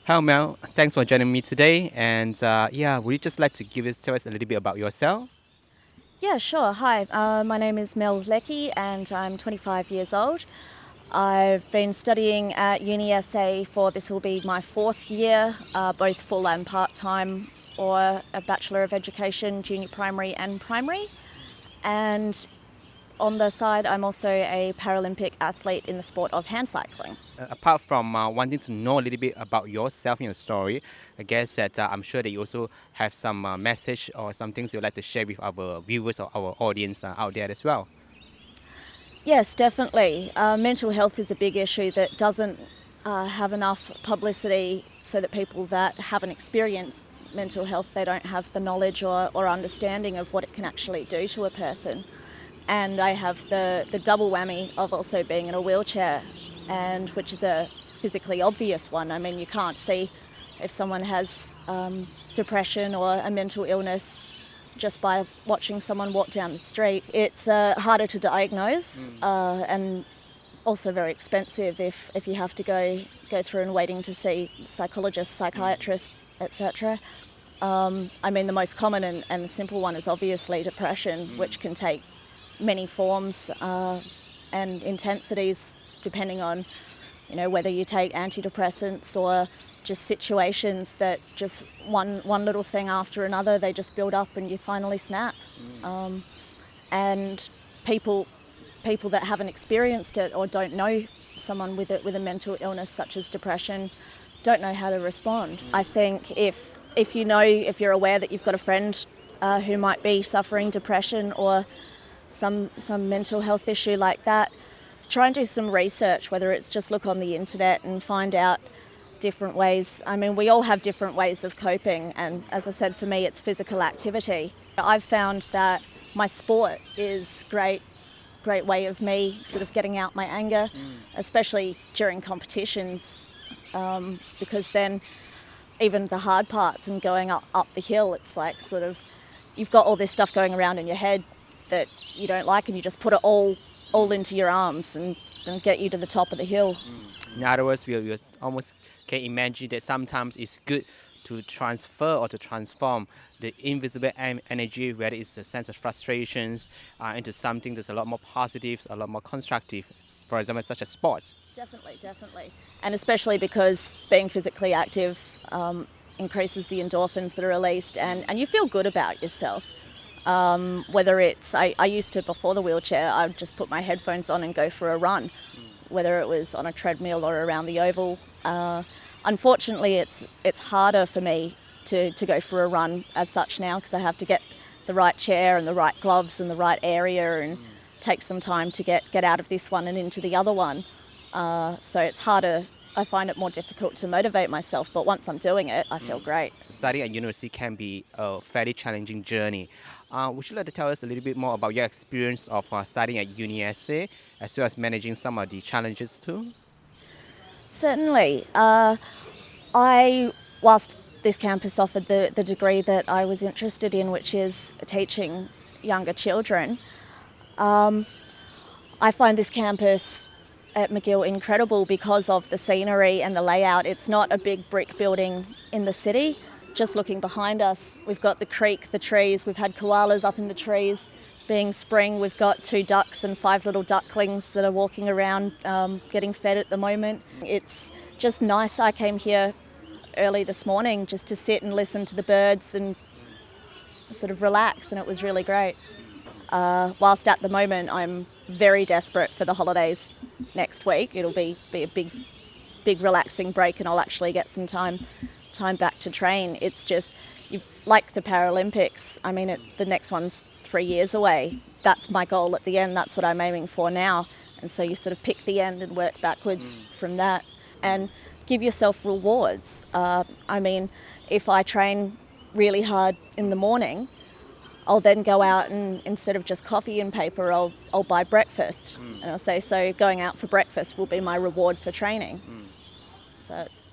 Hi, Mel. Thanks for joining me today. And would you just like to tell us a little bit about yourself? Yeah, sure. Hi, my name is Mel Lecky and I'm 25 years old. I've been studying at Uni SA for this will be my fourth year, both full and part time, or a Bachelor of Education, junior primary and primary. And on the side, I'm also a Paralympic athlete in the sport of hand cycling. Apart from wanting to know a little bit about yourself and your story, I guess that I'm sure that you also have some message or some things you'd like to share with our viewers or our audience out there as well. Yes, definitely. Mental health is a big issue that doesn't have enough publicity so that people that haven't experienced mental health, they don't have the knowledge or understanding of what it can actually do to a person. And I have the double whammy of also being in a wheelchair, and which is a physically obvious one. I mean, you can't see if someone has depression or a mental illness just by watching someone walk down the street. It's harder to diagnose and also very expensive if you have to go through and waiting to see psychologists, psychiatrists, etc. I mean, the most common and simple one is obviously depression, which can take many forms and intensities depending on, whether you take antidepressants or just situations that just one little thing after another, they just build up and you finally snap. And people that haven't experienced it or don't know someone with a mental illness such as depression don't know how to respond. I think if you're aware that you've got a friend who might be suffering depression or some mental health issue like that, try and do some research, whether it's just look on the internet and find out different ways. I mean, we all have different ways of coping, and as I said, for me, it's physical activity. I've found that my sport is great way of me sort of getting out my anger, especially during competitions, because then even the hard parts and going up the hill, it's like sort of you've got all this stuff going around in your head that you don't like, and you just put it all into your arms and get you to the top of the hill. In other words, we almost can imagine that sometimes it's good to transfer or to transform the invisible energy, whether it's a sense of frustrations, into something that's a lot more positive, a lot more constructive. For example, such as sports. Definitely. And especially because being physically active increases the endorphins that are released, and you feel good about yourself. Whether it's, I used to, before the wheelchair, I'd just put my headphones on and go for a run, whether it was on a treadmill or around the oval. Unfortunately, it's harder for me to go for a run as such now, because I have to get the right chair and the right gloves and the right area and take some time to get out of this one and into the other one. So it's harder. I find it more difficult to motivate myself, but once I'm doing it, I feel great. Studying at university can be a fairly challenging journey. Would you like to tell us a little bit more about your experience of studying at UniSA, as well as managing some of the challenges too? Certainly. Whilst this campus offered the degree that I was interested in, which is teaching younger children, I find this campus at McGill incredible because of the scenery and the layout. It's not a big brick building in the city. Just looking behind us, we've got the creek, the trees, we've had koalas up in the trees. Being spring, we've got 2 ducks and 5 little ducklings that are walking around getting fed at the moment. It's just nice. I came here early this morning just to sit and listen to the birds and sort of relax, and it was really great. Whilst at the moment I'm very desperate for the holidays next week. It'll be a big relaxing break, and I'll actually get some time back to train. It's just, like the Paralympics, I mean, the next one's 3 years away. That's my goal at the end. That's what I'm aiming for now. And so you sort of pick the end and work backwards from that and give yourself rewards. I mean, if I train really hard in the morning, I'll then go out and instead of just coffee and paper, I'll buy breakfast. And I'll say, so going out for breakfast will be my reward for training. So it's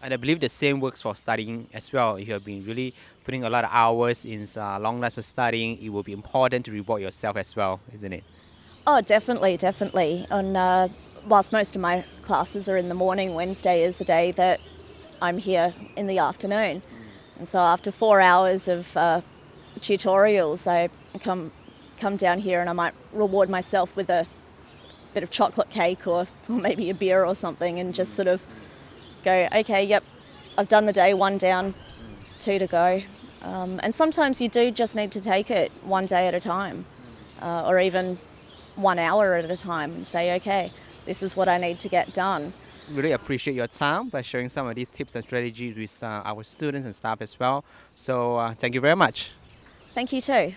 And I believe the same works for studying as well. If you have been really putting a lot of hours in long nights of studying, it will be important to reward yourself as well, isn't it? Oh, definitely. Whilst most of my classes are in the morning, Wednesday is the day that I'm here in the afternoon. And so after 4 hours of tutorials, I come down here and I might reward myself with a bit of chocolate cake or maybe a beer or something, and just sort of go, okay, yep, I've done the day, 1 down, 2 to go. And sometimes you do just need to take it 1 day at a time, or even 1 hour at a time, and say, okay, this is what I need to get done. Really appreciate your time by sharing some of these tips and strategies with our students and staff as well. So thank you very much. Thank you too.